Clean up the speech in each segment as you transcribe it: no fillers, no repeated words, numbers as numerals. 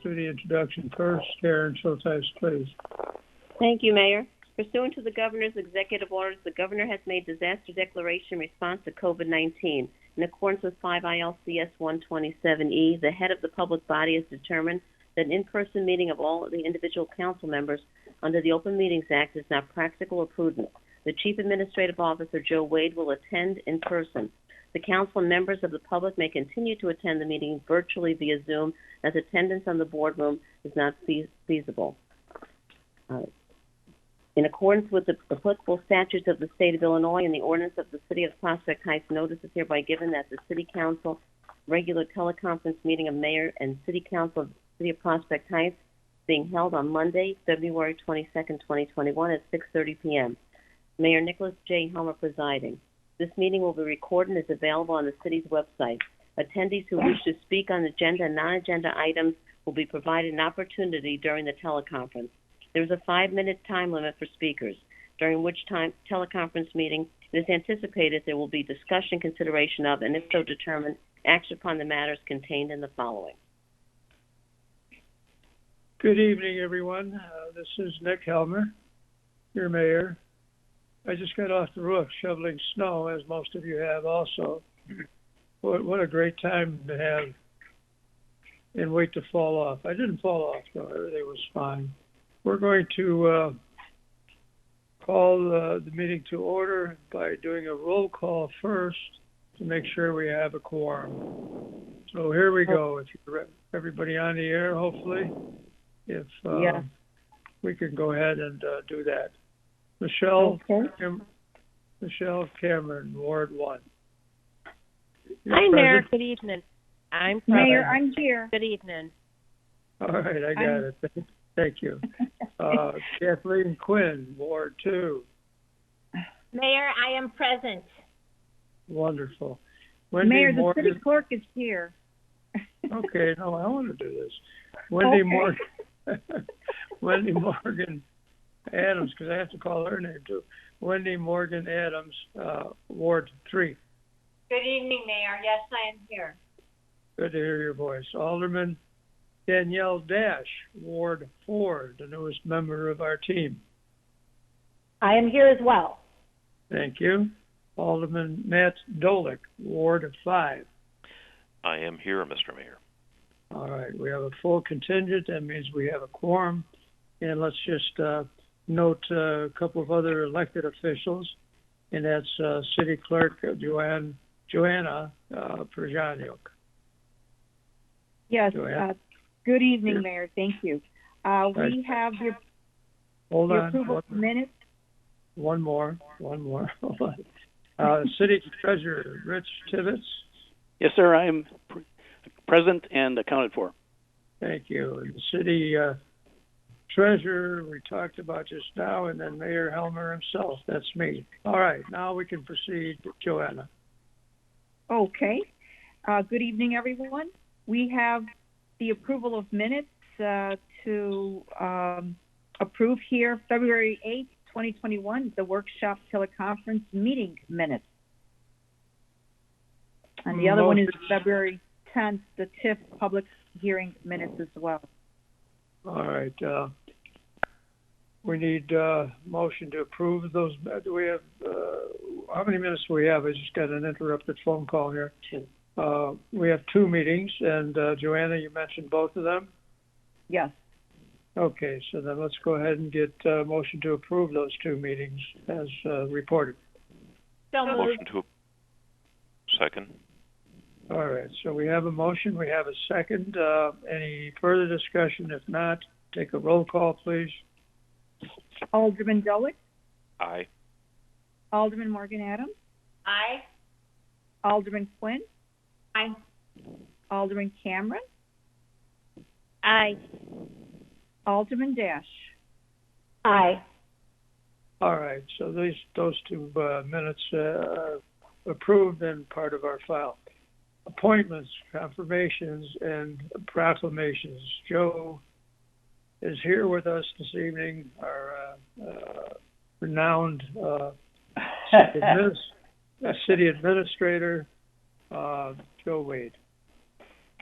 do the introduction first. Karen Schulteis, please. Thank you, Mayor. Pursuant to the Governor's executive orders, the Governor has made disaster declaration in response to COVID-19. In accordance with 5 ILCS 127E, the head of the public body has determined that an in-person meeting of all of the individual council members under the Open Meetings Act is not practical or prudent. The Chief Administrative Officer, Joe Wade, will attend in person. The council and members of the public may continue to attend the meeting virtually via Zoom, as attendance on the boardroom is not feasible. In accordance with the applicable statutes of the state of Illinois and the ordinance of the City of Prospect Heights, notice is hereby given that the City Council regular teleconference meeting of Mayor and City Council of the City of Prospect Heights being held on Monday, February 22nd, 2021 at 6:30 p.m. Mayor Nicholas J. Helmer presiding. This meeting will be recorded and is available on the city's website. Attendees who wish to speak on agenda and non-agenda items will be provided an opportunity during the teleconference. There is a 5-minute time limit for speakers, during which time teleconference meeting it is anticipated there will be discussion, consideration of, and if so determined, action upon the matters contained in the following. Good evening, everyone. This is Nick Helmer, your mayor. I just got off the roof shoveling snow, as most of you have also. What a great time to have and wait to fall off. I didn't fall off, though. Everything was fine. We're going to call the meeting to order by doing a roll call first to make sure we have a quorum. So here we go. If you're everybody on the air, hopefully, if we can go ahead and do that. Michelle, okay. Michelle Cameron, Ward 1. Hi, Mayor. Good evening. I'm present. Mayor, I'm here. Good evening. All right, I got it. Thank you. Kathleen Quinn, Ward 2. Mayor, I am present. Wonderful. Wendy Mayor, the Morgan. city clerk is here. Okay, no, I want to do this. Wendy Morgan. Wendy Morgan Adams, because I have to call her name too. Wendy Morgan Adams, Ward 3. Good evening, Mayor. Yes, I am here. Good to hear your voice. Alderman Danielle Dash, Ward 4, the newest member of our team. I am here as well. Thank you. Alderman Matt Dolick, Ward 5. I am here, Mr. Mayor. All right, we have a full contingent. That means we have a quorum. And let's just note a couple of other elected officials, and that's City Clerk Joanna Przaniuk. Yes, good evening, Mayor. Thank you. We have the approval of minutes. One more. Hold on. City Treasurer Rich Tibbetts. Yes, sir. I am present and accounted for. Thank you. And the City Treasurer we talked about just now, and then Mayor Helmer himself. That's me. All right. Now we can proceed, Joanna. Okay. Good evening, everyone. We have the approval of minutes to approve here, February 8th, 2021, the workshop teleconference meeting minutes. And the other one is February 10th, the TIF public hearing minutes as well. All right. We need motion to approve those. Do we have, how many minutes do we have? I just got an interrupted phone call here. We have 2 meetings, and Joanna, you mentioned both of them? Yes. Okay, so then let's go ahead and get a motion to approve those 2 meetings as reported. So moved. Motion to second. All right, so we have a motion, we have a second. Any further discussion? If not, take a roll call, please. Alderman Dolick? Aye. Alderman Morgan Adams? Aye. Alderman Quinn? Aye. Alderman Cameron? Aye. Alderman Dash? Aye. All right, so those 2 minutes are approved and part of our file. Appointments, confirmations, and proclamations. Joe is here with us this evening, our renowned city administrator, Joe Wade.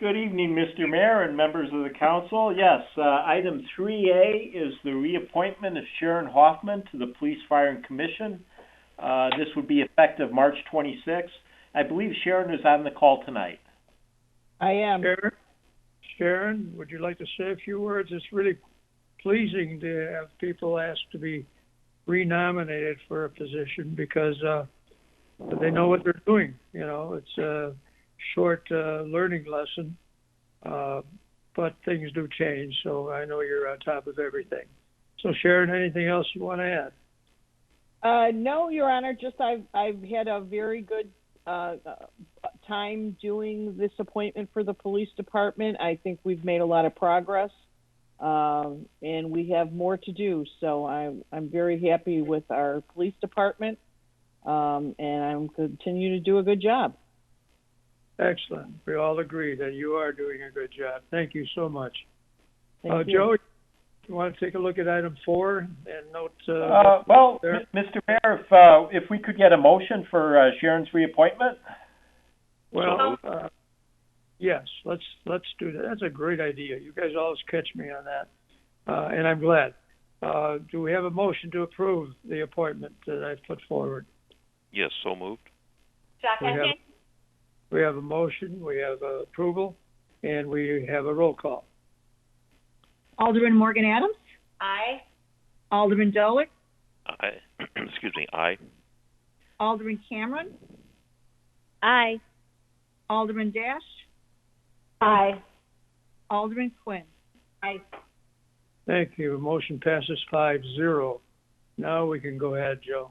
Good evening, Mr. Mayor and members of the council. Yes, item 3A is the reappointment of Sharon Hoffman to the Police Fire and Commission. This would be effective March 26th. I believe Sharon is on the call tonight. I am. Sharon, would you like to say a few words? It's really pleasing to have people asked to be renominated for a position because they know what they're doing. You know, it's a short learning lesson, but things do change, so I know you're on top of everything. So Sharon, anything else you want to add? No, Your Honor, just I've had a very good time doing this appointment for the police department. I think we've made a lot of progress, and we have more to do. So I'm very happy with our police department, and I'm continue to do a good job. Excellent. We all agree that you are doing a good job. Thank you so much. Thank you. Joe, you want to take a look at item 4 and note? Well, Mr. Mayor, if we could get a motion for Sharon's reappointment? Well, yes, let's do that. That's a great idea. You guys always catch me on that, and I'm glad. Do we have a motion to approve the appointment that I put forward? Yes, so moved. Second. We have a motion, we have approval, and we have a roll call. Alderman Morgan Adams? Aye. Alderman Dolick? Aye. Excuse me, aye. Alderman Cameron? Aye. Alderman Dash? Aye. Alderman Quinn? Aye. Thank you. Motion passes 5-0. Now we can go ahead, Joe.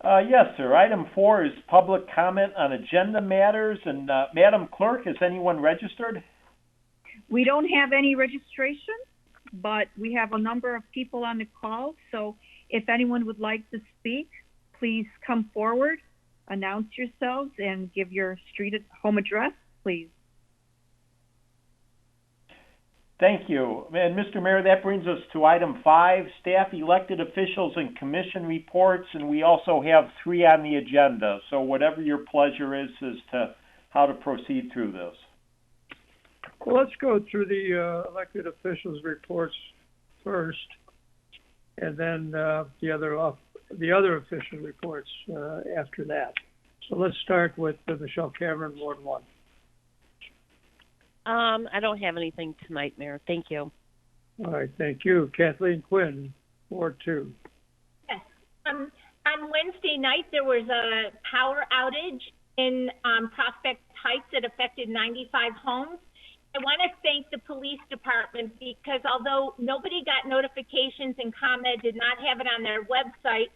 Yes, sir. Item 4 is public comment on agenda matters. And Madam Clerk, is anyone registered? We don't have any registration, but we have a number of people on the call. So if anyone would like to speak, please come forward, announce yourselves, and give your street home address, please. Thank you. And Mr. Mayor, that brings us to item 5, staff, elected officials, and commission reports, and we also have 3 on the agenda. So whatever your pleasure is as to how to proceed through this. Well, let's go through the elected officials' reports first, and then the other official reports after that. So let's start with Michelle Cameron, Ward 1. I don't have anything tonight, Mayor. Thank you. All right, thank you. Kathleen Quinn, Ward 2. Yes. On Wednesday night, there was a power outage in Prospect Heights that affected 95 homes. I want to thank the police department because although nobody got notifications and ComEd did not have it on their website,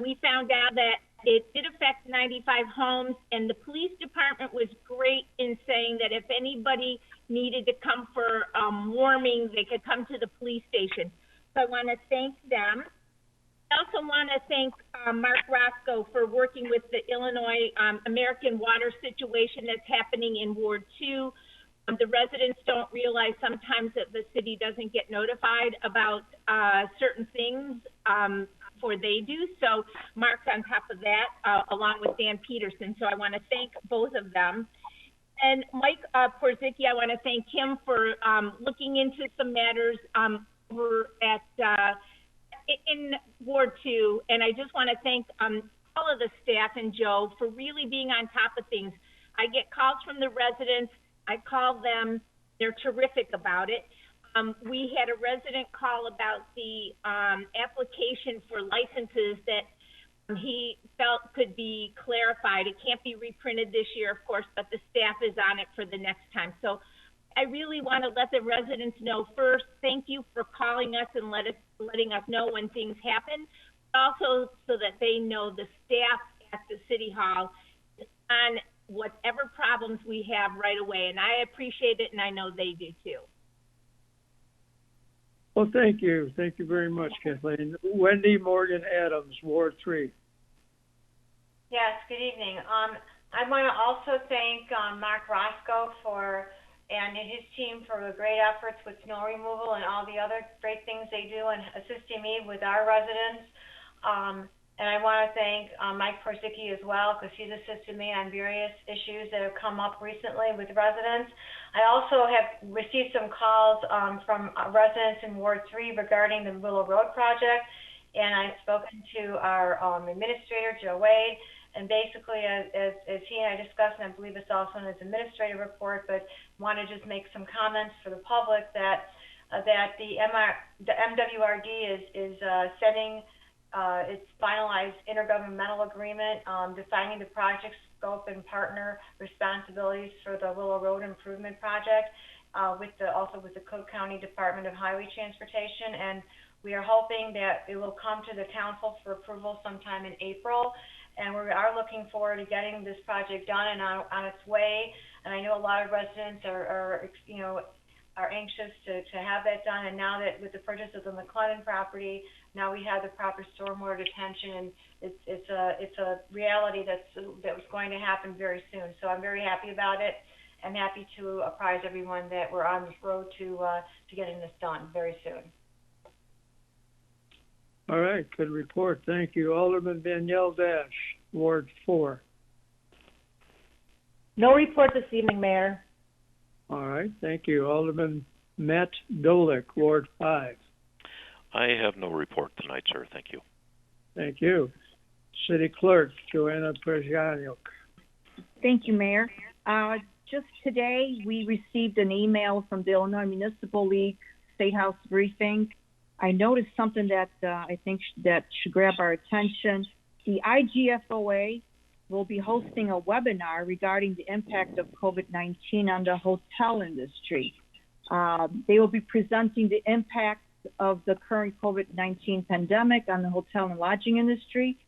we found out that it did affect 95 homes, and the police department was great in saying that if anybody needed to come for warming, they could come to the police station. So I want to thank them. I also want to thank Mark Roscoe for working with the Illinois American water situation that's happening in Ward 2. The residents don't realize sometimes that the city doesn't get notified about certain things before they do. So Mark's on top of that, along with Dan Peterson. So I want to thank both of them. And Mike Porzicki, I want to thank him for looking into some matters over at in Ward 2. And I just want to thank all of the staff and Joe for really being on top of things. I get calls from the residents. I call them. They're terrific about it. We had a resident call about the application for licenses that he felt could be clarified. It can't be reprinted this year, of course, but the staff is on it for the next time. So I really want to let the residents know first, thank you for calling us and letting us know when things happen, but also so that they know the staff at the City Hall is on whatever problems we have right away. And I appreciate it, and I know they do too. Well, thank you. Thank you very much, Kathleen. Wendy Morgan Adams, Ward 3. Yes, good evening. I want to also thank Mark Roscoe and his team for the great efforts with snow removal and all the other great things they do and assisting me with our residents. And I want to thank Mike Porzicki as well, because he's assisted me on various issues that have come up recently with residents. I also have received some calls from residents in Ward 3 regarding the Willow Road project, and I've spoken to our administrator, Joe Wade, and basically, as he and I discussed, and I believe it's also in his administrative report, but want to just make some comments for the public that the MWRD is setting its finalized intergovernmental agreement defining the project scope and partner responsibilities for the Willow Road Improvement Project also with the Cook County Department of Highway Transportation. And we are hoping that it will come to the council for approval sometime in April. And we are looking forward to getting this project done and on its way. And I know a lot of residents are anxious to have that done. And now that with the purchase of the McLennan property, now we have the proper stormwater detention, and it's a reality that was going to happen very soon. So I'm very happy about it, and happy to apprise everyone that we're on this road to getting this done very soon. All right, good report. Thank you. Alderman Danielle Dash, Ward 4. No report this evening, Mayor. All right, thank you. Alderman Matt Dolick, Ward 5. I have no report tonight, sir. Thank you. Thank you. City Clerk, Joanna Przaniuk. Thank you, Mayor. Just today, we received an email from the Illinois Municipal League State House briefing. I noticed something that I think that should grab our attention. The IGFOA will be hosting a webinar regarding the impact of COVID-19 on the hotel industry. They will be presenting the impacts of the current COVID-19 pandemic on the hotel and lodging industry.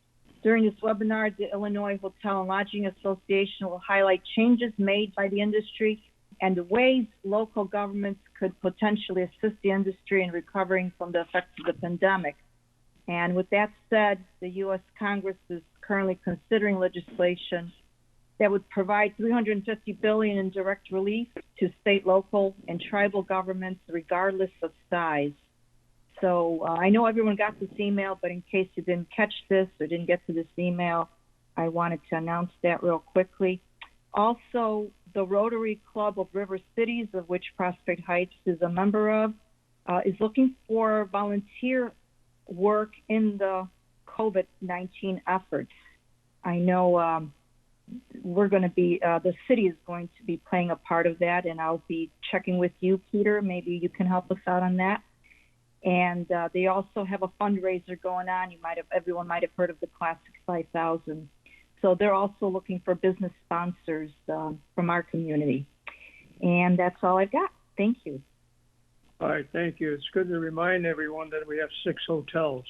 During this webinar, the Illinois Hotel and Lodging Association will highlight changes made by the industry and the ways local governments could potentially assist the industry in recovering from the effects of the pandemic. And with that said, the U.S. Congress is currently considering legislation that would provide $350 billion in direct relief to state, local, and tribal governments regardless of size. So I know everyone got this email, but in case you didn't catch this or didn't get to this email, I wanted to announce that real quickly. Also, the Rotary Club of River Cities, of which Prospect Heights is a member of, is looking for volunteer work in the COVID-19 efforts. I know we're going to be, the city is going to be playing a part of that, and I'll be checking with you, Peter. Maybe you can help us out on that. And they also have a fundraiser going on. Everyone might have heard of the Classic 5000. So they're also looking for business sponsors from our community. And that's all I've got. Thank you. All right, thank you. It's good to remind everyone that we have 6 hotels,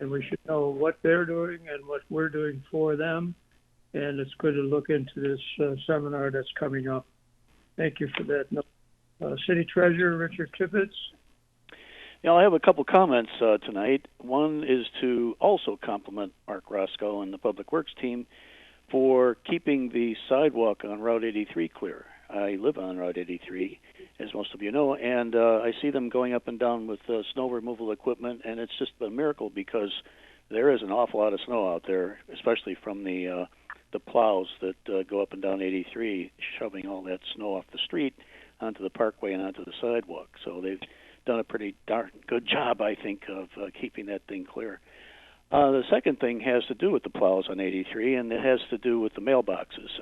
and we should know what they're doing and what we're doing for them. And it's good to look into this seminar that's coming up. Thank you for that. City Treasurer Richard Tippett. I have a couple comments tonight. One is to also compliment Mark Roscoe and the Public Works team for keeping the sidewalk on Route 83 clear. I live on Route 83, as most of you know, and I see them going up and down with snow removal equipment, and it's just a miracle because there is an awful lot of snow out there, especially from the plows that go up and down 83, shoving all that snow off the street onto the parkway and onto the sidewalk. So they've done a pretty darn good job, I think, of keeping that thing clear. The second thing has to do with the plows on 83, and it has to do with the mailboxes.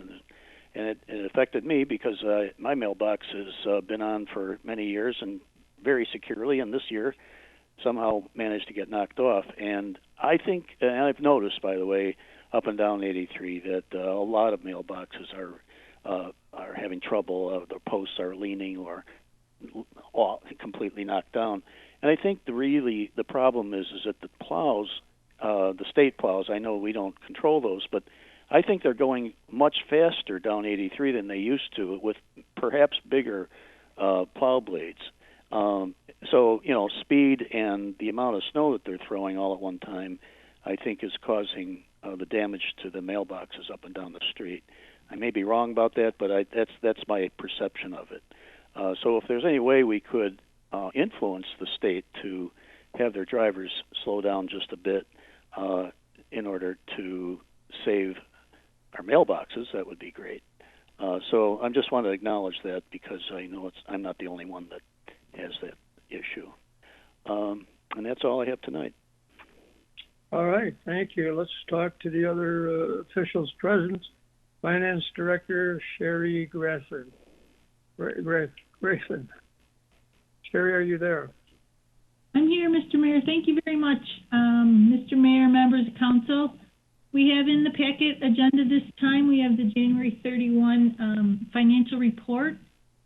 And it affected me because my mailbox has been on for many years and very securely, and this year somehow managed to get knocked off. And I think, and I've noticed, by the way, up and down 83, that a lot of mailboxes are having trouble. Their posts are leaning or completely knocked down. And I think the problem is that the plows, the state plows, I know we don't control those, but I think they're going much faster down 83 than they used to, with perhaps bigger plow blades. So, speed and the amount of snow that they're throwing all at one time, I think is causing the damage to the mailboxes up and down the street. I may be wrong about that, but that's my perception of it. So if there's any way we could influence the state to have their drivers slow down just a bit, in order to save our mailboxes. That would be great. So I just want to acknowledge that because I know I'm not the only one that has that issue. And that's all I have tonight. All right, thank you. Let's talk to the other officials present. Finance Director Sherry Graffin. Graffin. Sherry, are you there? I'm here, Mr. Mayor. Thank you very much. Mr. Mayor, members of council, we have in the packet agenda this time, we have the January 31 financial report.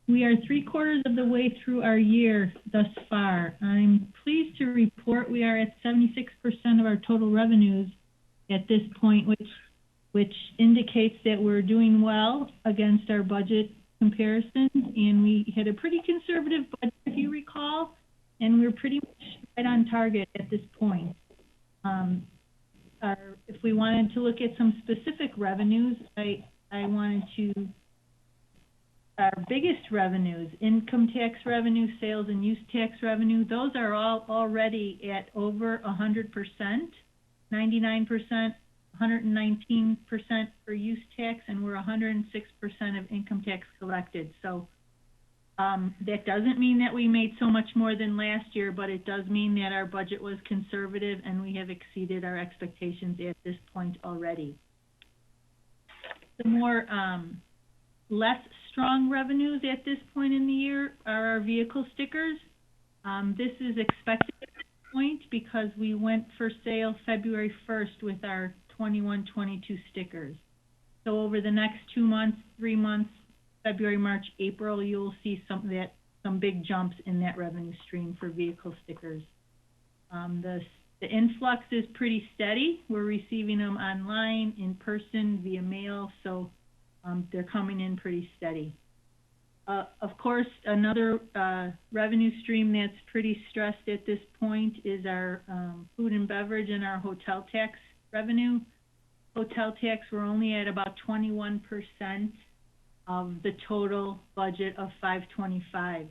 We are 3/4 of the way through our year thus far. I'm pleased to report we are at 76% of our total revenues at this point, which indicates that we're doing well against our budget comparison. And we had a pretty conservative budget, if you recall, and we're pretty much right on target at this point. If we wanted to look at some specific revenues, I wanted to, our biggest revenues, income tax revenue, sales and use tax revenue, those are all already at over 100%, 99%, 119% for use tax, and we're 106% of income tax collected. So that doesn't mean that we made so much more than last year, but it does mean that our budget was conservative and we have exceeded our expectations at this point already. The more less strong revenues at this point in the year are our vehicle stickers. This is expected at this point because we went for sale February 1st with our 21-22 stickers. So over the next 2 months, 3 months, February, March, April, you'll see some big jumps in that revenue stream for vehicle stickers. The influx is pretty steady. We're receiving them online, in person, via mail, so they're coming in pretty steady. Of course, another revenue stream that's pretty stressed at this point is our food and beverage and our hotel tax revenue. Hotel tax, we're only at about 21% of the total budget of $525.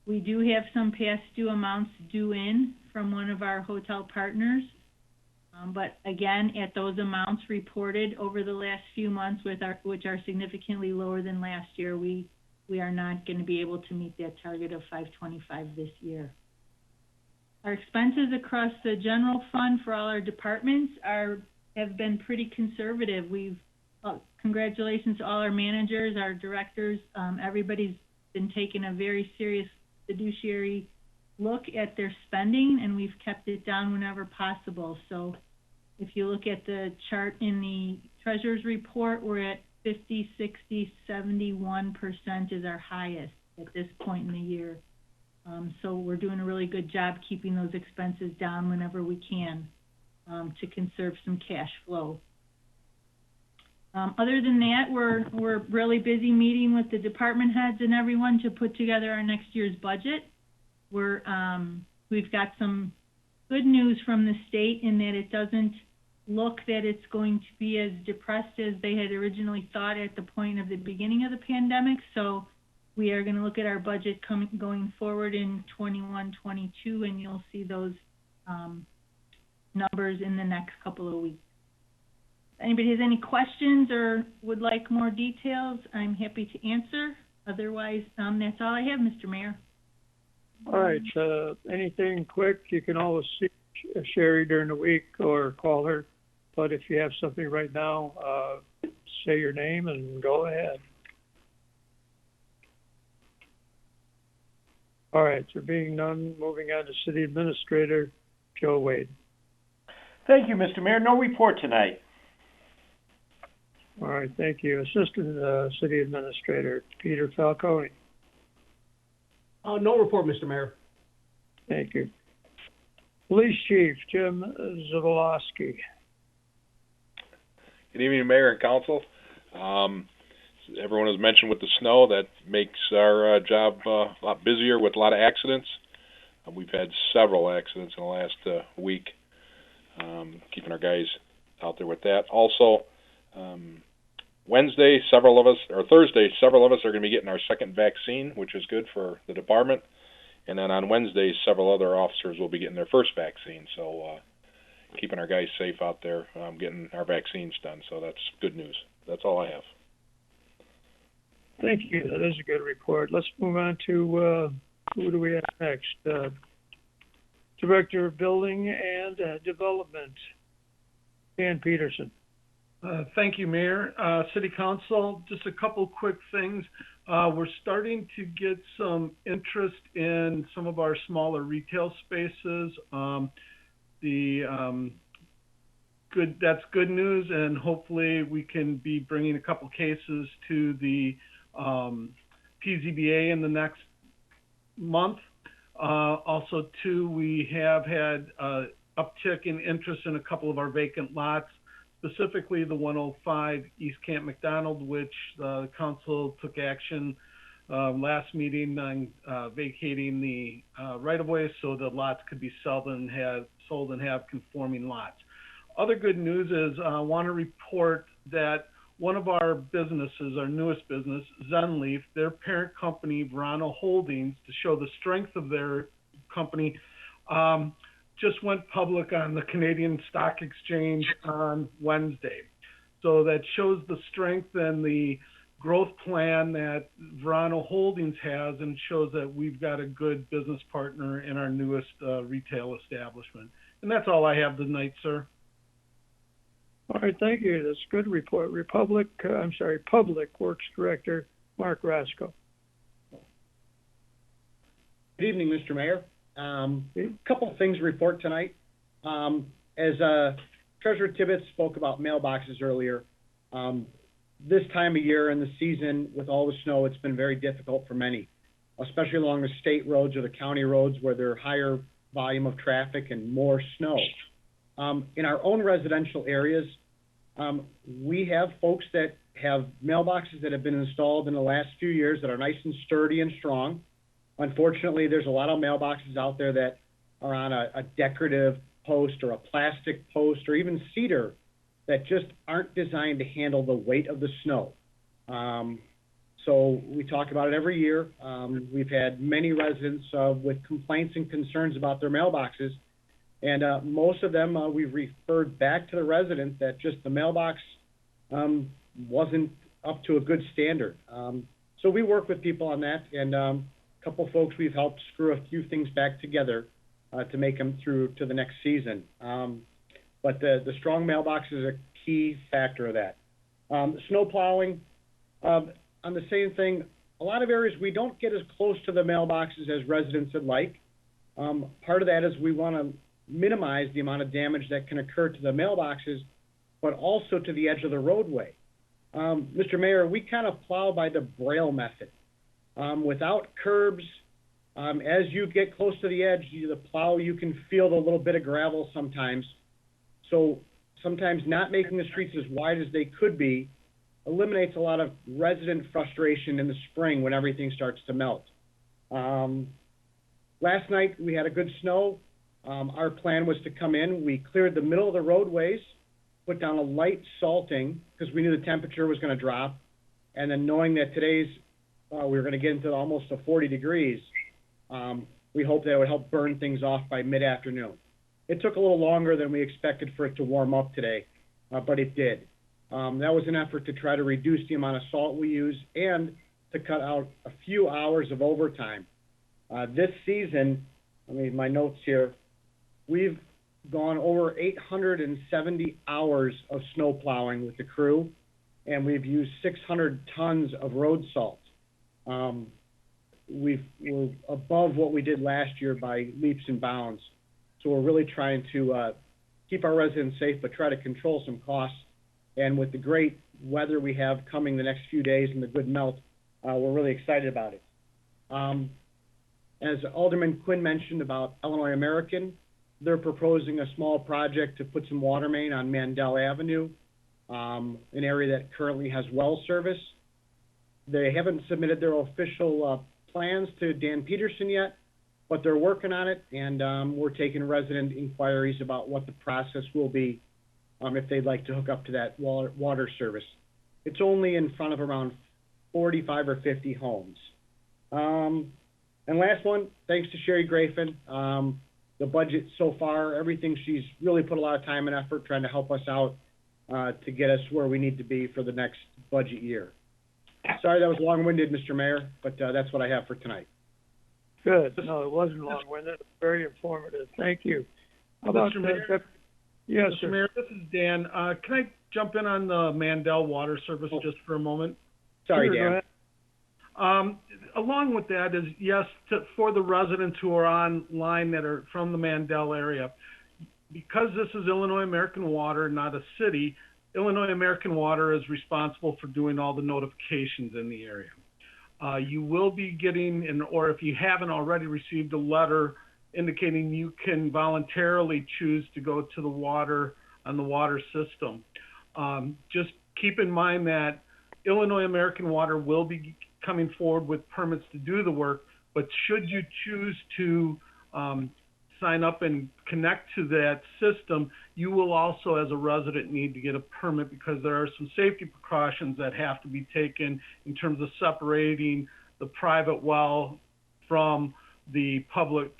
We do have some past due amounts due in from one of our hotel partners, but again, at those amounts reported over the last few months, which are significantly lower than last year, we are not going to be able to meet that target of $525 this year. Our expenses across the general fund for all our departments have been pretty conservative. Congratulations to all our managers, our directors. Everybody's been taking a very serious fiduciary look at their spending, and we've kept it down whenever possible. So if you look at the chart in the treasurer's report, we're at 50, 60, 71% is our highest at this point in the year. So we're doing a really good job keeping those expenses down whenever we can to conserve some cash flow. Other than that, we're really busy meeting with the department heads and everyone to put together our next year's budget. We've got some good news from the state in that it doesn't look that it's going to be as depressed as they had originally thought at the point of the beginning of the pandemic. So we are going to look at our budget going forward in 21-22, and you'll see those numbers in the next couple of weeks. If anybody has any questions or would like more details, I'm happy to answer. Otherwise, that's all I have, Mr. Mayor. All right, anything quick, you can always see Sherry during the week or call her. But if you have something right now, say your name and go ahead. All right, there being none, moving on to City Administrator Joe Wade. Thank you, Mr. Mayor. No report tonight. All right, thank you. Assistant City Administrator Peter Falcone. No report, Mr. Mayor. Thank you. Police Chief Jim Zavolosky. Good evening, Mayor and Council. Everyone has mentioned with the snow, that makes our job a lot busier with a lot of accidents. We've had several accidents in the last week, keeping our guys out there with that. Also, Thursday, several of us are going to be getting our second vaccine, which is good for the department. And then on Wednesday, several other officers will be getting their first vaccine. So keeping our guys safe out there, getting our vaccines done. So that's good news. That's all I have. Thank you. That is a good report. Let's move on to, who do we have next? Director of Building and Development, Dan Peterson. Thank you, Mayor. City Council, just a couple quick things. We're starting to get some interest in some of our smaller retail spaces. That's good news, and hopefully we can be bringing a couple cases to the PZBA in the next month. Also, too, we have had uptick in interest in a couple of our vacant lots, specifically the 105 East Camp McDonald, which the council took action last meeting on vacating the right-of-way so the lots could be sold and have conforming lots. Other good news is I want to report that one of our businesses, our newest business, Zenleaf, their parent company, Verano Holdings, to show the strength of their company, just went public on the Canadian Stock Exchange on Wednesday. So that shows the strength and the growth plan that Verano Holdings has, and shows that we've got a good business partner in our newest retail establishment. And that's all I have tonight, sir. All right, thank you. That's a good report. Public Works Director, Mark Roscoe. Good evening, Mr. Mayor. Couple of things to report tonight. As Treasurer Tibbetts spoke about mailboxes earlier, this time of year in the season with all the snow, it's been very difficult for many, especially along the state roads or the county roads where there are higher volume of traffic and more snow. In our own residential areas, we have folks that have mailboxes that have been installed in the last few years that are nice and sturdy and strong. Unfortunately, there's a lot of mailboxes out there that are on a decorative post or a plastic post or even cedar that just aren't designed to handle the weight of the snow. So we talk about it every year. We've had many residents with complaints and concerns about their mailboxes. And most of them, we've referred back to the resident that just the mailbox wasn't up to a good standard. So we work with people on that, and a couple folks we've helped screw a few things back together to make them through to the next season. But the strong mailbox is a key factor of that. Snow plowing, on the same thing, a lot of areas we don't get as close to the mailboxes as residents would like. Part of that is we want to minimize the amount of damage that can occur to the mailboxes, but also to the edge of the roadway. Mr. Mayor, we kind of plow by the Braille method. Without curbs, as you get close to the edge, the plow, you can feel the little bit of gravel sometimes. So sometimes not making the streets as wide as they could be eliminates a lot of resident frustration in the spring when everything starts to melt. Last night we had a good snow. Our plan was to come in. We cleared the middle of the roadways, put down a light salting because we knew the temperature was going to drop. And then knowing that today's, we were going to get into almost 40 degrees, we hoped that it would help burn things off by mid-afternoon. It took a little longer than we expected for it to warm up today, but it did. That was an effort to try to reduce the amount of salt we use and to cut out a few hours of overtime. This season, my notes here, we've gone over 870 hours of snow plowing with the crew, and we've used 600 tons of road salt. We're above what we did last year by leaps and bounds. So we're really trying to keep our residents safe, but try to control some costs. And with the great weather we have coming the next few days and the good melt, we're really excited about it. As Alderman Quinn mentioned about Illinois American, they're proposing a small project to put some water main on Mandel Avenue, an area that currently has well service. They haven't submitted their official plans to Dan Peterson yet, but they're working on it, and we're taking resident inquiries about what the process will be if they'd like to hook up to that water service. It's only in front of around 45 or 50 homes. And last one, thanks to Sherry Grafin. the budget so far. Everything, she's really put a lot of time and effort trying to help us out to get us where we need to be for the next budget year. Sorry that was long-winded, Mr. Mayor, but that's what I have for tonight. Good. No, it wasn't long-winded. It was very informative. Thank you. How about, Mr. Mayor? Yes, Mr. sir. Mayor, this is Dan. Can I jump in on the Mandel Water Service just for a moment? Sorry, Sure, go Dan. ahead. Along with that is, yes, for the residents who are online that are from the Mandel area, because this is Illinois American Water, not a city, Illinois American Water is responsible for doing all the notifications in the area. You will be getting, or if you haven't already received a letter indicating you can voluntarily choose to go to the water on the water system. Just keep in mind that Illinois American Water will be coming forward with permits to do the work, but should you choose to sign up and connect to that system, you will also, as a resident, need to get a permit because there are some safety precautions that have to be taken in terms of separating the private well from the public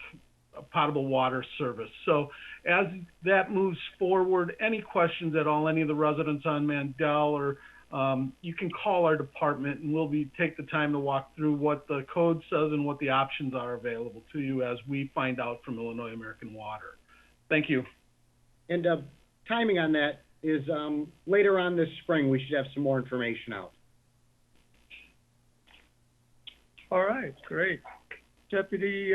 potable water service. So as that moves forward, any questions at all, any of the residents on Mandel, or you can call our department and we'll take the time to walk through what the code says and what the options are available to you as we find out from Illinois American Water. Thank you. And timing on that is later on this spring, we should have some more information out. All right, great. Deputy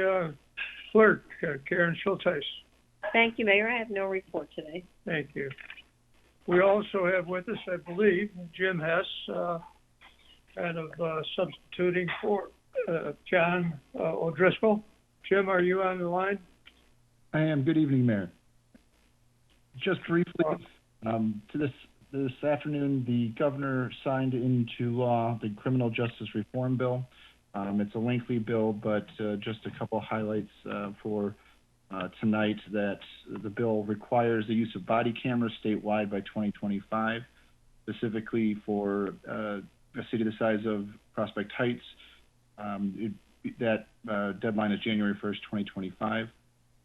Clerk, Karen Schulteis. Thank you, Mayor. I have no report today. Thank you. We also have with us, I believe, Jim Hess, kind of substituting for John O'Driscoll. Jim, are you on the line? I am. Good evening, Mayor. Just briefly, this afternoon, the governor signed into law the Criminal Justice Reform Bill. It's a lengthy bill, but just a couple highlights for tonight, that the bill requires the use of body cameras statewide by 2025, specifically for a city the size of Prospect Heights. That deadline is January 1st, 2025.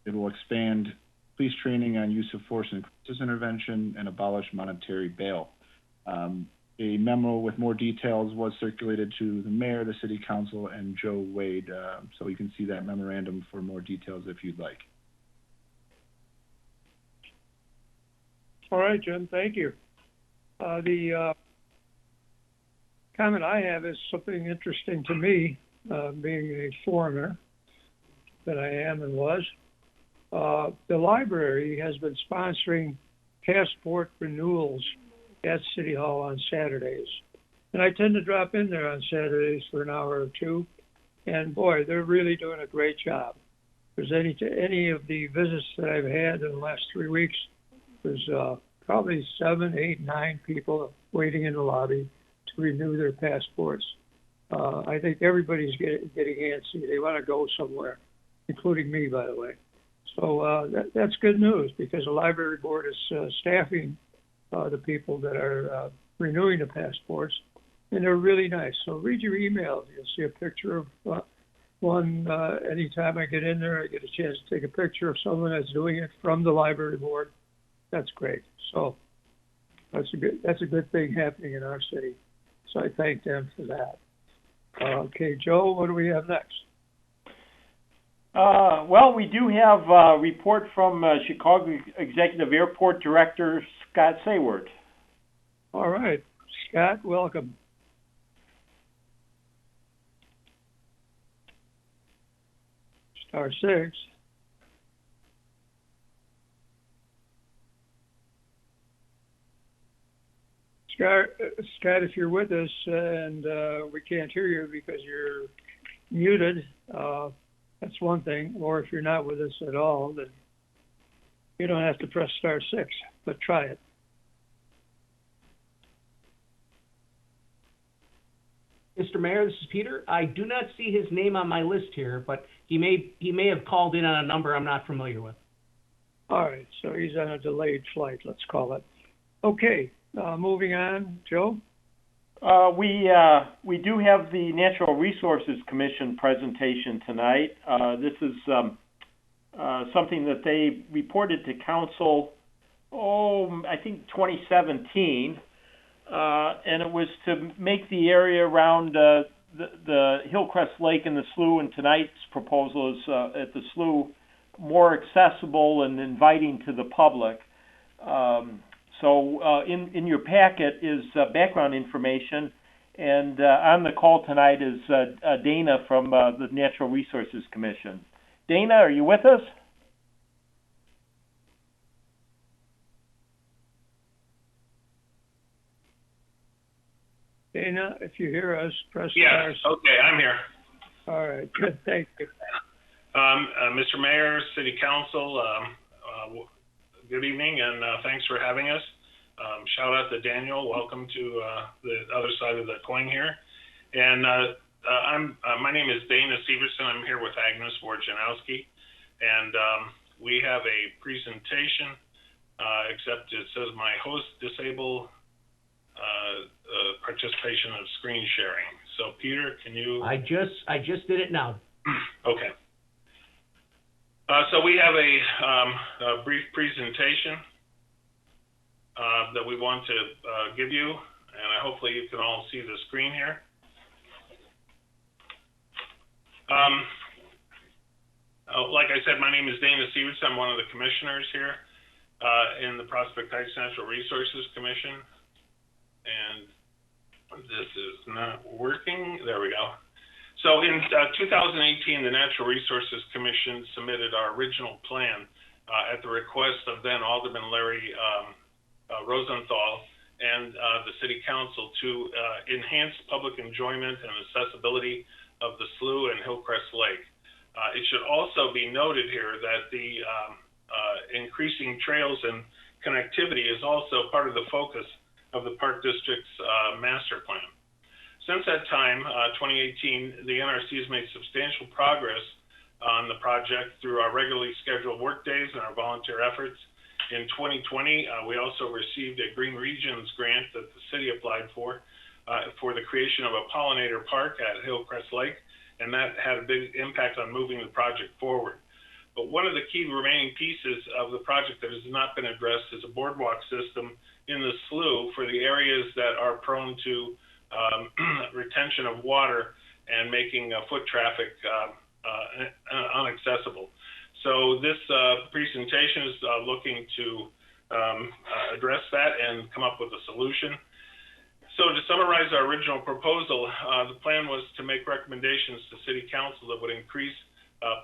It will expand police training on use of force and crisis intervention and abolish monetary bail. A memo with more details was circulated to the mayor, the city council, and Joe Wade, so you can see that memorandum for more details if you'd like. All right, Jim, thank you. The comment I have is something interesting to me, being a foreigner that I am and was. The library has been sponsoring passport renewals at City Hall on Saturdays. And I tend to drop in there on Saturdays for an hour or two. And boy, they're really doing a great job. If there's any of the visits that I've had in the last 3 weeks, there's probably 7, 8, 9 people waiting in the lobby to renew their passports. I think everybody's getting antsy. They want to go somewhere, including me, by the way. So that's good news, because the library board is staffing the people that are renewing the passports, and they're really nice. So read your emails. You'll see a picture of one. Anytime I get in there, I get a chance to take a picture of someone that's doing it from the library board. That's great. So that's a good thing happening in our city. So I thank them for that. Okay, Joe, what do we have next? Well, we do have a report from Chicago Executive Airport Director Scott Sayward. All right, Scott, welcome. Star 6. Scott, if you're with us and we can't hear you because you're muted, that's one thing. Or if you're not with us at all, then you don't have to press star 6, but try it. Mr. Mayor, this is Peter. I do not see his name on my list here, but he may have called in on a number I'm not familiar with. All right, so he's on a delayed flight, let's call it. Okay, moving on, Joe? We do have the Natural Resources Commission presentation tonight. This is something that they reported to council, I think 2017, and it was to make the area around the Hillcrest Lake and the slough, and tonight's proposal is at the slough, more accessible and inviting to the public. So in your packet is background information, and on the call tonight is Dana from the Natural Resources Commission. Dana, are you with us? Dana, if you hear us, press Yes, star. okay, I'm here. All right, good, thank you. Mr. Mayor, City Council, good evening, and thanks for having us. Shout out to Daniel. Welcome to the other side of the coin here. And my name is Dana Severson. I'm here with Agnes Wojciechowski, and we have a presentation, except it says my host disable participation of screen sharing. So Peter, can you? I just did it now. Okay. So we have a brief presentation that we want to give you, and hopefully you can all see the screen here. Like I said, my name is Dana Severson. I'm one of the commissioners here in the Prospect Heights Natural Resources Commission. And this is not working. There we go. So in 2018, the Natural Resources Commission submitted our original plan at the request of then Alderman Larry Rosenthal and the City Council to enhance public enjoyment and accessibility of the slough and Hillcrest Lake. It should also be noted here that the increasing trails and connectivity is also part of the focus of the Park District's master plan. Since that time, 2018, the NRC has made substantial progress on the project through our regularly scheduled work days and our volunteer efforts. In 2020, we also received a Green Regions grant that the city applied for the creation of a pollinator park at Hillcrest Lake, and that had a big impact on moving the project forward. But one of the key remaining pieces of the project that has not been addressed is a boardwalk system in the slough for the areas that are prone to retention of water and making foot traffic unaccessible. So this presentation is looking to address that and come up with a solution. So to summarize our original proposal, the plan was to make recommendations to City Council that would increase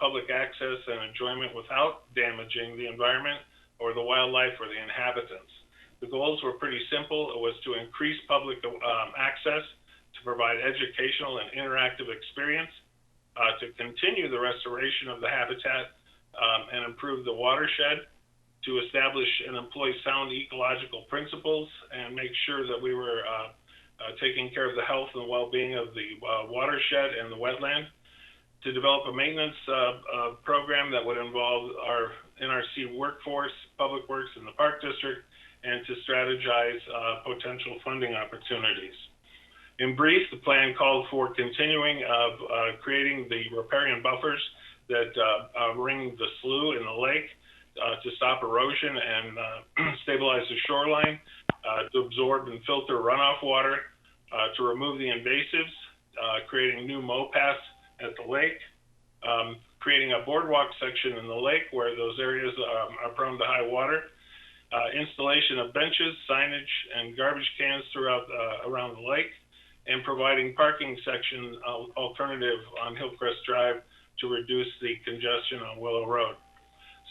public access and enjoyment without damaging the environment or the wildlife or the inhabitants. The goals were pretty simple. It was to increase public access, to provide educational and interactive experience, to continue the restoration of the habitat and improve the watershed, to establish and employ sound ecological principles and make sure that we were taking care of the health and well-being of the watershed and the wetland, to develop a maintenance program that would involve our NRC workforce, public works in the Park District, and to strategize potential funding opportunities. In brief, the plan called for continuing of creating the riparian buffers that ring the slough and the lake to stop erosion and stabilize the shoreline, to absorb and filter runoff water, to remove the invasives, creating new mow paths at the lake, creating a boardwalk section in the lake where those areas are prone to high water, installation of benches, signage, and garbage cans throughout around the lake, and providing parking section alternative on Hillcrest Drive to reduce the congestion on Willow Road.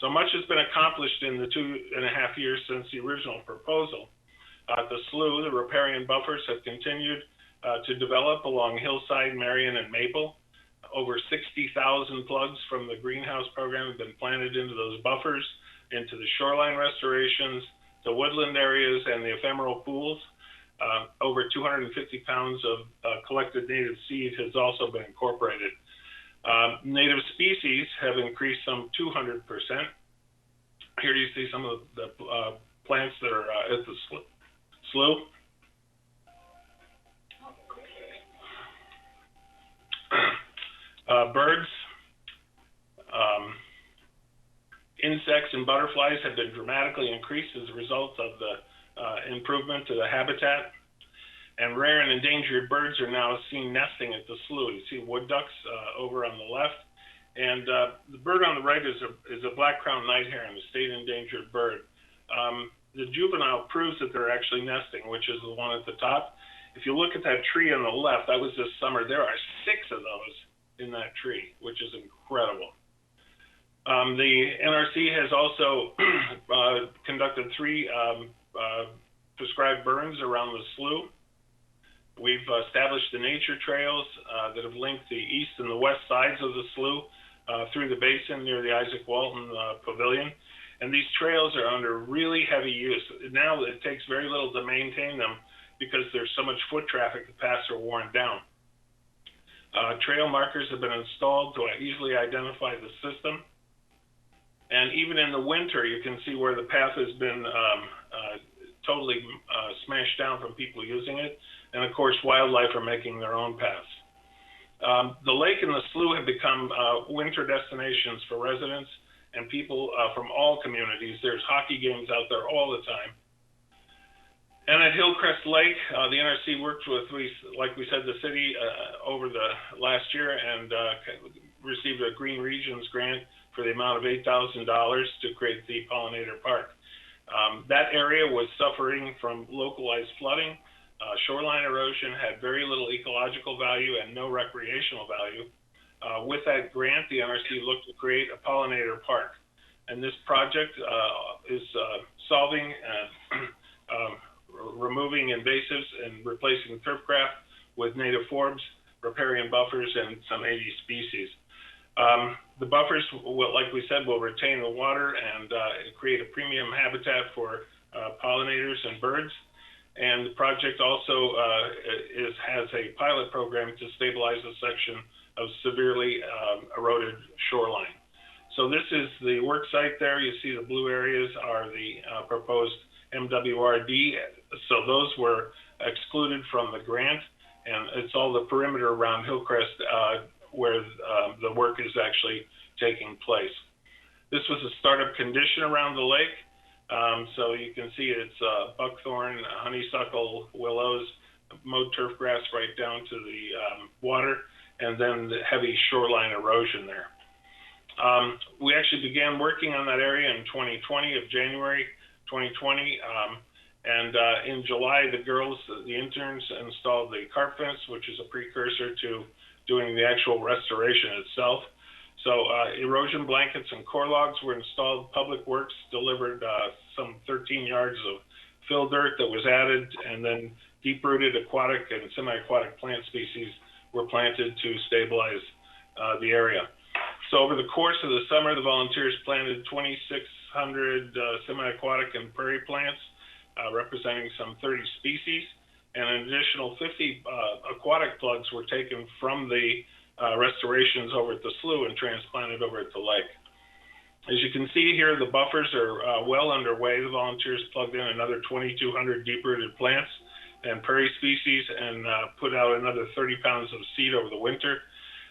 So much has been accomplished in the 2.5 years since the original proposal. The slough, the riparian buffers, have continued to develop along Hillside, Marion, and Maple. Over 60,000 plugs from the greenhouse program have been planted into those buffers, into the shoreline restorations, the woodland areas, and the ephemeral pools. Over 250 pounds of collected native seed has also been incorporated. Native species have increased some 200%. Here you see some of the plants that are at the slough. Birds, Insects and butterflies have been dramatically increased as a result of the improvement to the habitat. And rare and endangered birds are now seen nesting at the slough. You see wood ducks over on the left. And the bird on the right is a black-crowned night heron, a state endangered bird. The juvenile proves that they're actually nesting, which is the one at the top. If you look at that tree on the left, that was this summer, there are 6 of those in that tree, which is incredible. The NRC has also conducted 3 prescribed burns around the slough. We've established the nature trails that have linked the east and the west sides of the slough through the basin near the Isaac Walton Pavilion. And these trails are under really heavy use. Now it takes very little to maintain them because there's so much foot traffic the paths are worn down. Trail markers have been installed to easily identify the system. And even in the winter, you can see where the path has been totally smashed down from people using it. And of course, wildlife are making their own paths. The lake and the slough have become winter destinations for residents and people from all communities. There's hockey games out there all the time. And at Hillcrest Lake, the NRC worked with, like we said, the city over the last year and received a Green Regions grant for the amount of $8,000 to create the Pollinator Park. That area was suffering from localized flooding. Shoreline erosion had very little ecological value and no recreational value. With that grant, the NRC looked to create a pollinator park. And this project is solving removing invasives and replacing turfgrass with native forbs, riparian buffers, and some 80 species. The buffers, like we said, will retain the water and create a premium habitat for pollinators and birds. And the project also has a pilot program to stabilize a section of severely eroded shoreline. So this is the work site there. You see the blue areas are the proposed MWRD. So those were excluded from the grant, and it's all the perimeter around Hillcrest where the work is actually taking place. This was a startup condition around the lake. So you can see it's buckthorn, honeysuckle, willows, mowed turfgrass right down to the water, and then the heavy shoreline erosion there. We actually began working on that area in 2020, of January 2020, and in July, the interns installed the carp fence, which is a precursor to doing the actual restoration itself. So erosion blankets and core logs were installed. Public Works delivered some 13 yards of fill dirt that was added, and then deep-rooted aquatic and semi-aquatic plant species were planted to stabilize the area. So over the course of the summer, the volunteers planted 2,600 semi-aquatic and prairie plants, representing some 30 species, and an additional 50 aquatic plugs were taken from the restorations over at the slough and transplanted over at the lake. As you can see here, the buffers are well underway. The volunteers plugged in another 2,200 deep-rooted plants and prairie species and put out another 30 pounds of seed over the winter.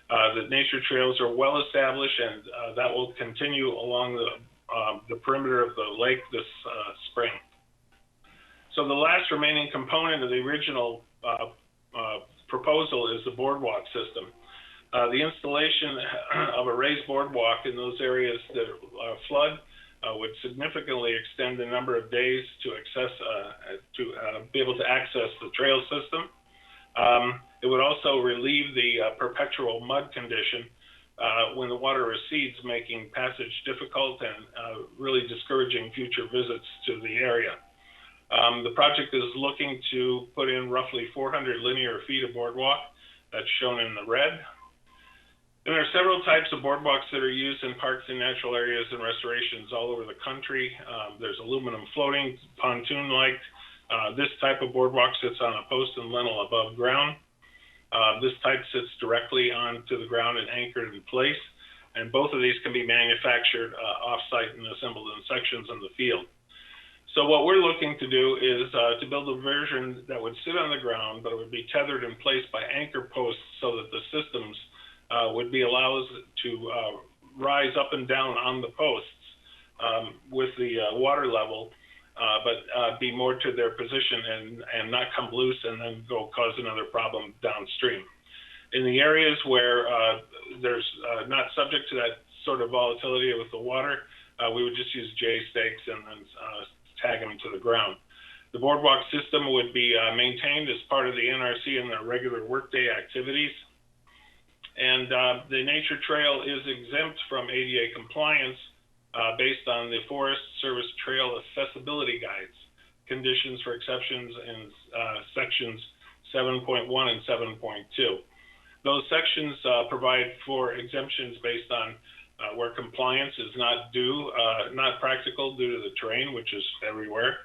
The nature trails are well established, and that will continue along the perimeter of the lake this spring. So the last remaining component of the original proposal is the boardwalk system. The installation of a raised boardwalk in those areas that flood would significantly extend the number of days to be able to access the trail system. It would also relieve the perpetual mud condition when the water recedes, making passage difficult and really discouraging future visits to the area. The project is looking to put in roughly 400 linear feet of boardwalk. That's shown in the red. And there are several types of boardwalks that are used in parks and natural areas and restorations all over the country. There's aluminum floating, pontoon-like. This type of boardwalk sits on a post and lintel above ground. This type sits directly onto the ground and anchored in place. And both of these can be manufactured off-site and assembled in sections in the field. So what we're looking to do is to build a version that would sit on the ground, but it would be tethered in place by anchor posts so that the systems would be allowed to rise up and down on the posts with the water level, but be more to their position and not come loose and then go cause another problem downstream. In the areas where there's not subject to that sort of volatility with the water, we would just use J stakes and then tag them to the ground. The boardwalk system would be maintained as part of the NRC and their regular workday activities. And the nature trail is exempt from ADA compliance based on the Forest Service Trail Accessibility Guides, conditions for exceptions in sections 7.1 and 7.2. Those sections provide for exemptions based on where compliance is not practical due to the terrain, which is everywhere.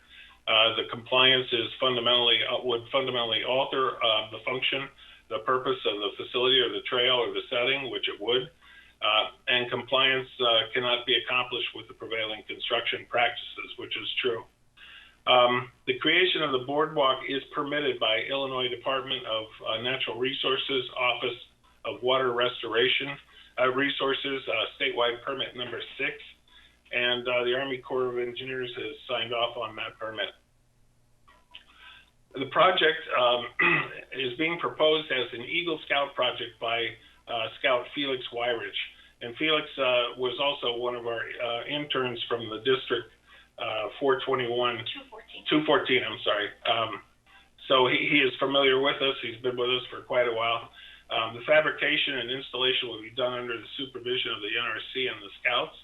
The compliance is would fundamentally alter the function, the purpose of the facility or the trail or the setting, which it would. And compliance cannot be accomplished with the prevailing construction practices, which is true. The creation of the boardwalk is permitted by Illinois Department of Natural Resources Office of Water Restoration Resources, statewide permit number 6, and the Army Corps of Engineers has signed off on that permit. The project is being proposed as an Eagle Scout project by Scout Felix Wyrich. And Felix was also one of our interns from the district 214, I'm sorry. So he is familiar with us. He's been with us for quite a while. The fabrication and installation will be done under the supervision of the NRC and the Scouts.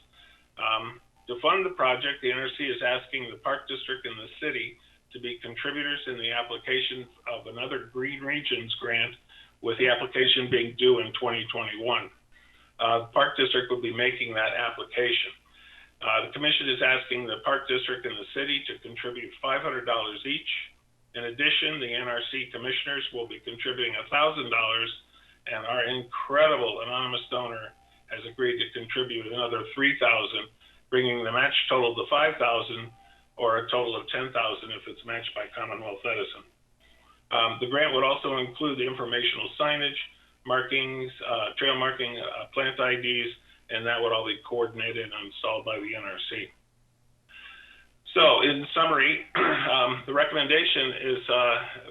To fund the project, the NRC is asking the Park District and the city to be contributors in the application of another Green Regions grant, with the application being due in 2021. The Park District will be making that application. The Commission is asking the Park District and the city to contribute $500 each. In addition, the NRC commissioners will be contributing $1,000, and our incredible anonymous donor has agreed to contribute another $3,000, bringing the match total to $5,000, or a total of $10,000 if it's matched by Commonwealth Edison. The grant would also include the informational signage, markings, trail marking, plant IDs, and that would all be coordinated and installed by the NRC. So, in summary, the recommendation is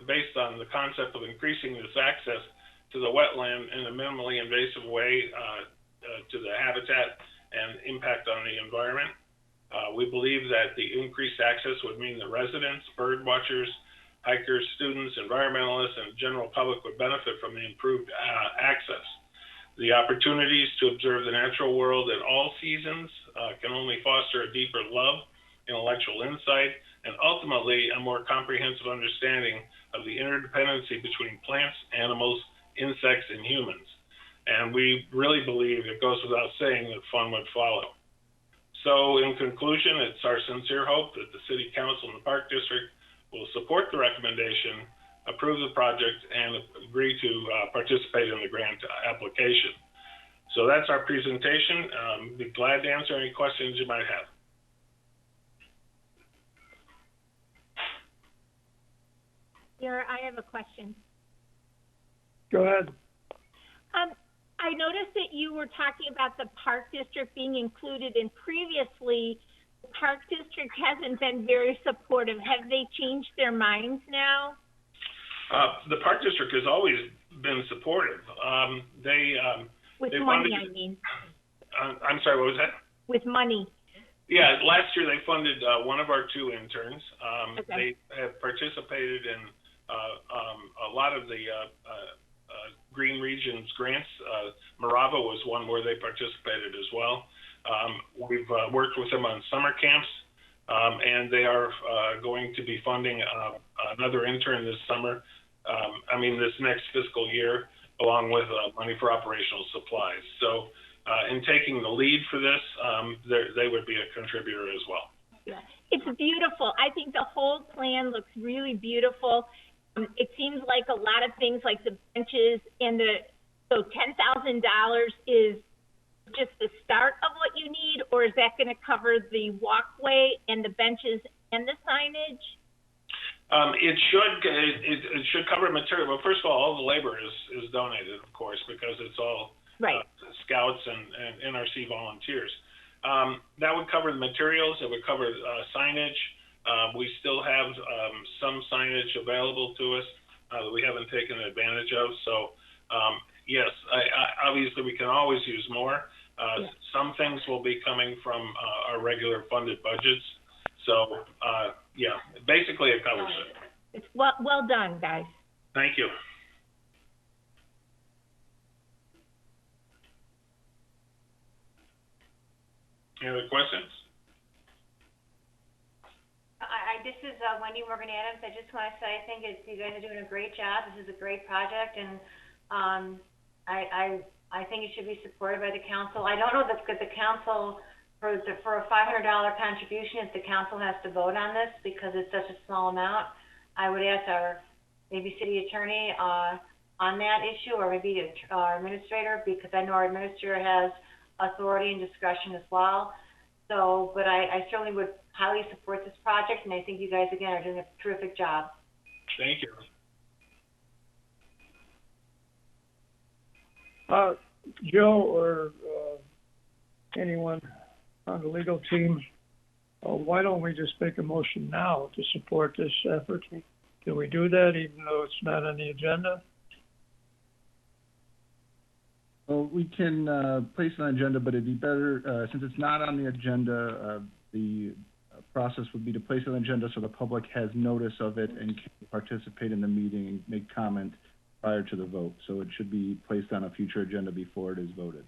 based on the concept of increasing this access to the wetland in a minimally invasive way to the habitat and impact on the environment. We believe that the increased access would mean the residents, bird watchers, hikers, students, environmentalists, and general public would benefit from the improved access. The opportunities to observe the natural world at all seasons can only foster a deeper love, intellectual insight, and ultimately a more comprehensive understanding of the interdependency between plants, animals, insects, and humans. And we really believe, it goes without saying, that fun would follow. So in conclusion, it's our sincere hope that the City Council and the Park District will support the recommendation, approve the project, and agree to participate in the grant application. So that's our presentation. Be glad to answer any questions you might have. Here, I have a question. Go ahead. I noticed that you were talking about the Park District being included, and previously the Park District hasn't been very supportive. Have they changed their minds now? The Park District has always been supportive. With they money, funded, I mean. I'm sorry, what was that? With money. Yeah, last year they funded one of our 2 interns. Okay. They have participated in a lot of the Green Regions grants. Morava was one where they participated as well. We've worked with them on summer camps, and they are going to be funding another intern this summer, this next fiscal year, along with money for operational supplies. So in taking the lead for this, they would be a contributor as well. It's beautiful. I think the whole plan looks really beautiful. It seems like a lot of things like the benches and so $10,000 is just the start of what you need, or is that going to cover the walkway and the benches and the signage? It should cover material. Well, first of all the labor is donated, of course, because it's all right. Scouts and NRC volunteers. That would cover the materials. It would cover signage. We still have some signage available to us that we haven't taken advantage of. So, yes, I obviously we can always use more. Some things will be coming from our regular funded budgets. So, yeah, basically it covers it. It's well done, guys. Thank you. Any other questions? This is Wendy Morgan Adams. I just want to say I think you guys are doing a great job. This is a great project, and I think it should be supported by the council. I don't know that the council for a $500 contribution, if the council has to vote on this because it's such a small amount. I would ask our maybe city attorney on that issue, or maybe our administrator, because I know our administrator has authority and discretion as well. So, but I certainly would highly support this project, and I think you guys, again, are doing a terrific job. Thank you. Joe or anyone on the legal team, why don't we just make a motion now to support this effort? Can we do that even though it's not on the agenda? Well, we can place it on the agenda, but it'd be better, since it's not on the agenda, the process would be to place it on the agenda so the public has notice of it and can participate in the meeting and make comment prior to the vote. So it should be placed on a future agenda before it is voted.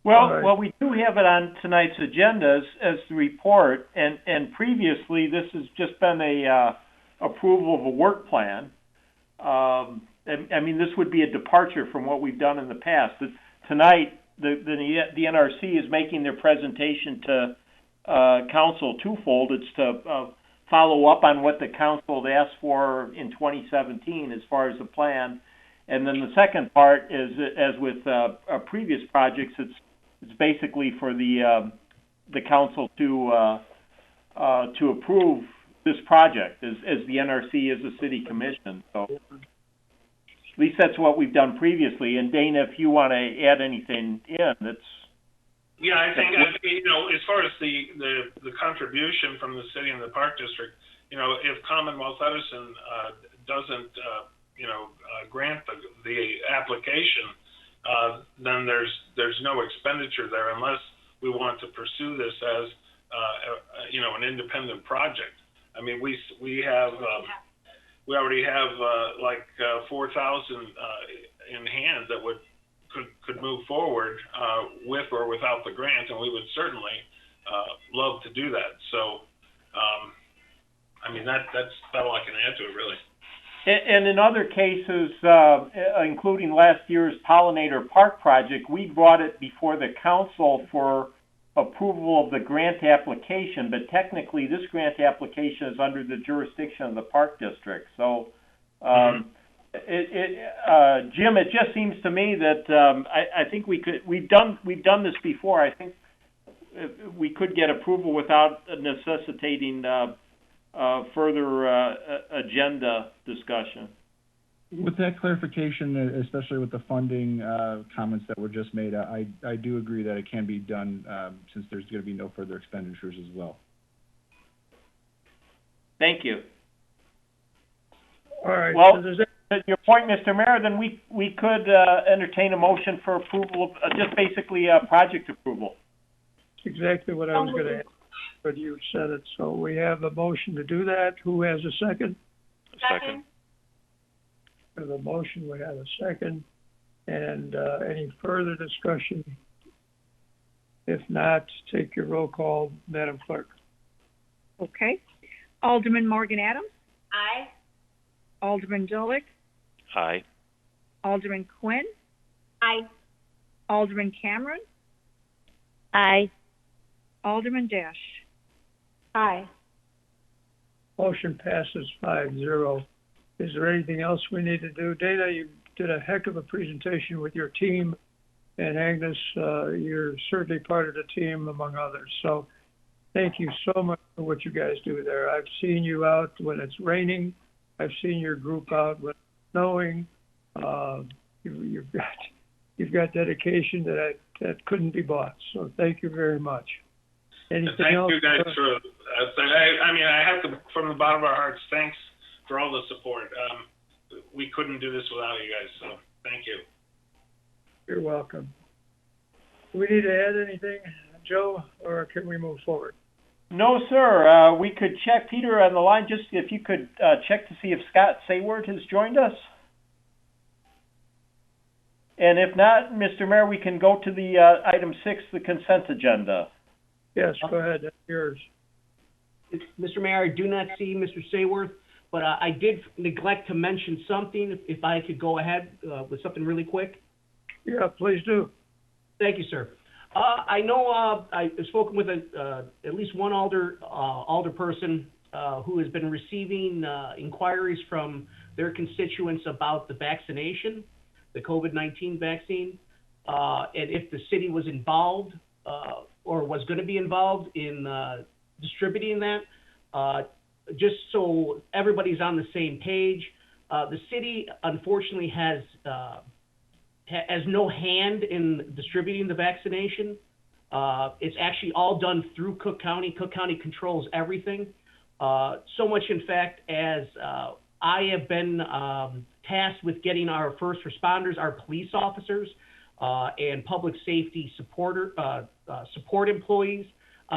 Well, we do have it on tonight's agenda as the report, and previously this has just been a approval of a work plan. I mean, this would be a departure from what we've done in the past. Tonight, the NRC is making their presentation to council twofold. It's to follow up on what the council had asked for in 2017 as far as the plan, and then the second part is, as with our previous projects, it's basically for the council to approve this project as the NRC is a city commission. So at least that's what we've done previously. And Dana, if you want to add anything in, that's. Yeah, I think as far as the contribution from the city and the park district, if Commonwealth Edison doesn't grant the application, then there's no expenditure there unless we want to pursue this as an independent project. I mean, we already have 4,000 in hand that could move forward with or without the grant, and we would certainly love to do that. So, I mean, that's about all I can add to it, really. And in other cases, including last year's Pollinator Park project, we brought it before the council for approval of the grant application, but technically this grant application is under the jurisdiction of the park district. So, Jim, it just seems to me that I think we've done this before. I think we could get approval without necessitating further agenda discussion. With that clarification, especially with the funding comments that were just made, I do agree that it can be done since there's going to be no further expenditures as well. Thank you. All right. Well, to your point, Mr. Mayor, then we could entertain a motion for approval of just basically project approval. That's exactly what I was going to ask, but you said it. So we have a motion to do that. Who has a second? Second. We have a motion, we have a second, and any further discussion? If not, take your roll call, Madam Clerk. Okay. Alderman Morgan Adams? Aye. Alderman Dolick? Aye. Alderman Quinn? Aye. Alderman Cameron? Aye. Alderman Dash? Aye. Motion passes 5-0. Is there anything else we need to do? Dana, you did a heck of a presentation with your team, and Agnes, you're certainly part of the team among others. So thank you so much for what you guys do there. I've seen you out when it's raining. I've seen your group out when it's snowing. You've got dedication that couldn't be bought. So thank you very much. Anything Thank else? you guys for, I mean, I have to, from the bottom of our hearts, thanks for all the support. We couldn't do this without you guys, so thank you. You're welcome. Do we need to add anything, Joe, or can we move forward? No, sir. We could check, Peter, on the line, just if you could check to see if Scott Sayward has joined us. And if not, Mr. Mayor, we can go to the item 6, the consent agenda. Yes, go ahead. That's yours. Mr. Mayor, I do not see Mr. Sayworth, but I did neglect to mention something. If I could go ahead with something really quick. Yeah, please do. Thank you, sir. I know I've spoken with at least one alderperson who has been receiving inquiries from their constituents about the vaccination, the COVID-19 vaccine, and if the city was involved or was going to be involved in distributing that. Just so everybody's on the same page, the city unfortunately has no hand in distributing the vaccination. It's actually all done through Cook County. Cook County controls everything. So much, in fact, as I have been tasked with getting our first responders, our police officers, and public safety support employees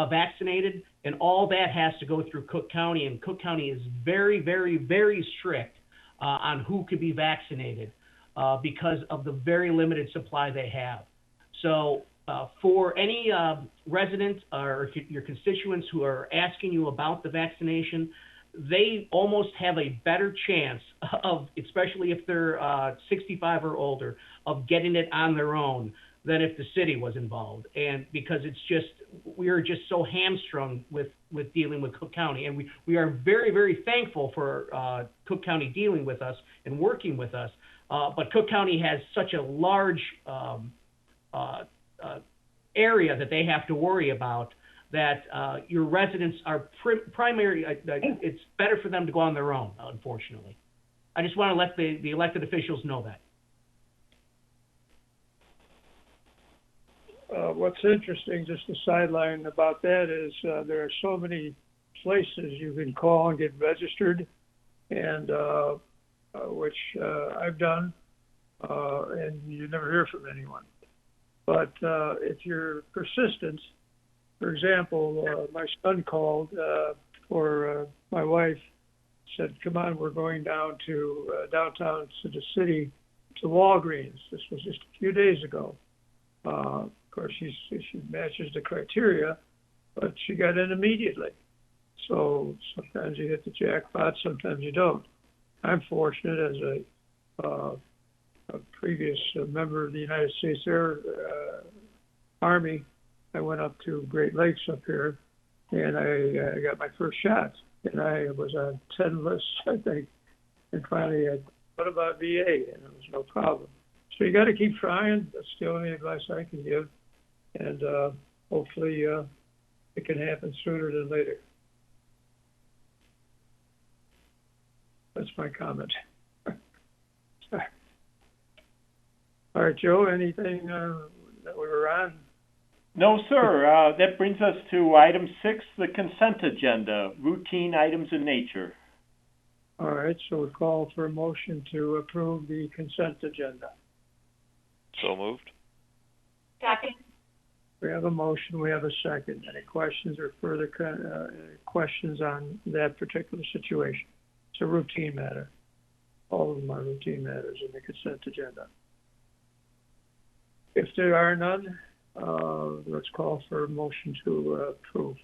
vaccinated, and all that has to go through Cook County, and Cook County is very, very, very strict on who could be vaccinated. Because of the very limited supply they have. So for any residents or your constituents who are asking you about the vaccination, they almost have a better chance of, especially if they're 65 or older, of getting it on their own than if the city was involved. And because we are just so hamstrung with dealing with Cook County. And we are very, very thankful for Cook County dealing with us and working with us. But Cook County has such a large area that they have to worry about that your residents are primary. It's better for them to go on their own, unfortunately. I just want to let the elected officials know that. What's interesting, just a sideline about that, is there are so many places you can call and get registered, and which I've done, and you never hear from anyone. But if you're persistent, for example, my son called for my wife, said, come on, we're going down to downtown to the city, to Walgreens. This was just a few days ago. Of course, she matches the criteria, but she got in immediately. So sometimes you hit the jackpot, sometimes you don't. I'm fortunate as a previous member of the United States Army. I went up to Great Lakes up here, and I got my first shot. And I was on 10 lists, I think. And finally, what about VA? And it was no problem. So you got to keep trying. That's the only advice I can give. And hopefully it can happen sooner than later. That's my comment. All right, Joe, anything that we were on? No, sir. That brings us to item 6, the consent agenda, routine items in nature. All right, so we call for a motion to approve the consent agenda. So moved. Second. We have a motion, we have a second. Any questions or further questions on that particular situation? It's a routine matter. All of them are routine matters in the consent agenda. If there are none, let's call for a motion to approve.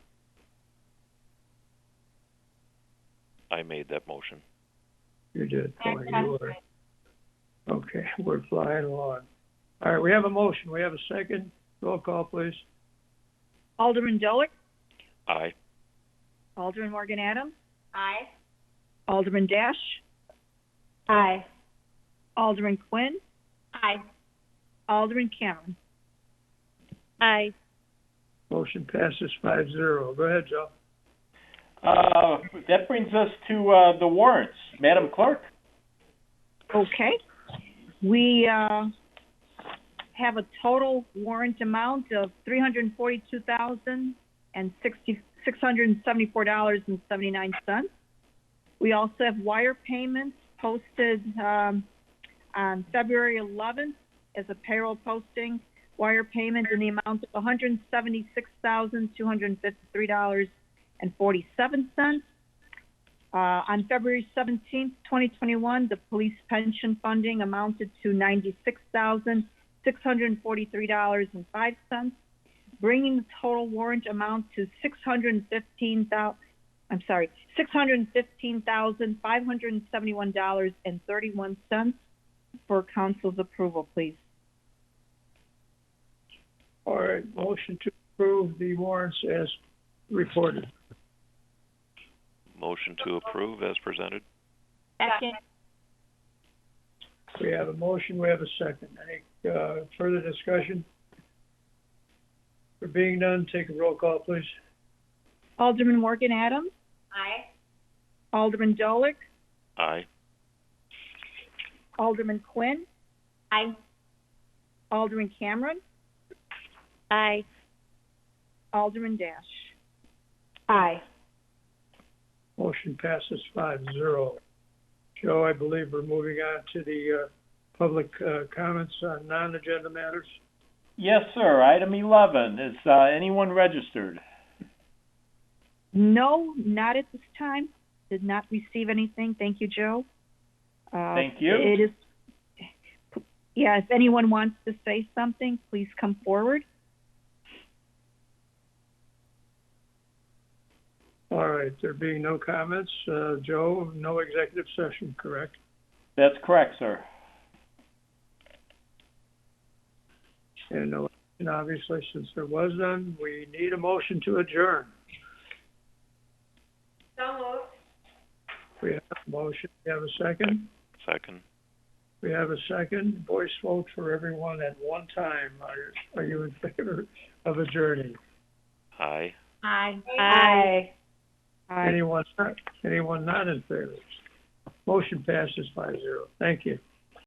I made that motion. You did. Boy, you were. Okay, we're flying along. All right, we have a motion. We have a second. Roll call, please. Alderman Dillard? Aye. Alderman Morgan Adams? Aye. Alderman Dash? Aye. Alderman Quinn? Aye. Alderman Cameron? Aye. Motion passes 5-0. Go ahead, Joe. That brings us to the warrants. Madam Clerk? Okay. We have a total warrant amount of $342,000 and $674.79. We also have wire payments posted on February 11th as a payroll posting. Wire payment in the amount of $176,253.47. On February 17th, 2021, the police pension funding amounted to $96,643.05, bringing the total warrant amount to $615,571.31 for council's approval, please. All right, motion to approve the warrants as reported. Motion to approve as presented. Second. We have a motion, we have a second. Any further discussion? For being none, take a roll call, please. Alderman Morgan Adams. Aye. Alderman Dolick. Aye. Alderman Quinn. Aye. Alderman Cameron. Aye. Alderman Dash. Aye. Motion passes 5-0. Joe, I believe we're moving on to the public comments on non-agenda matters. Yes, sir. Item 11, is anyone registered? No, not at this time. Did not receive anything. Thank you, Joe. Thank you. It is, yeah, if anyone wants to say something, please come forward. All right, there being no comments, Joe, no executive session, correct? That's correct, sir. And no, and obviously, since there was none, we need a motion to adjourn. So moved. We have a motion. We have a second. Second. We have a second. Voice vote for everyone at one time. Are you in favor of adjourning? Aye. Aye. Aye. Anyone not in favor? Motion passes 5-0. Thank you.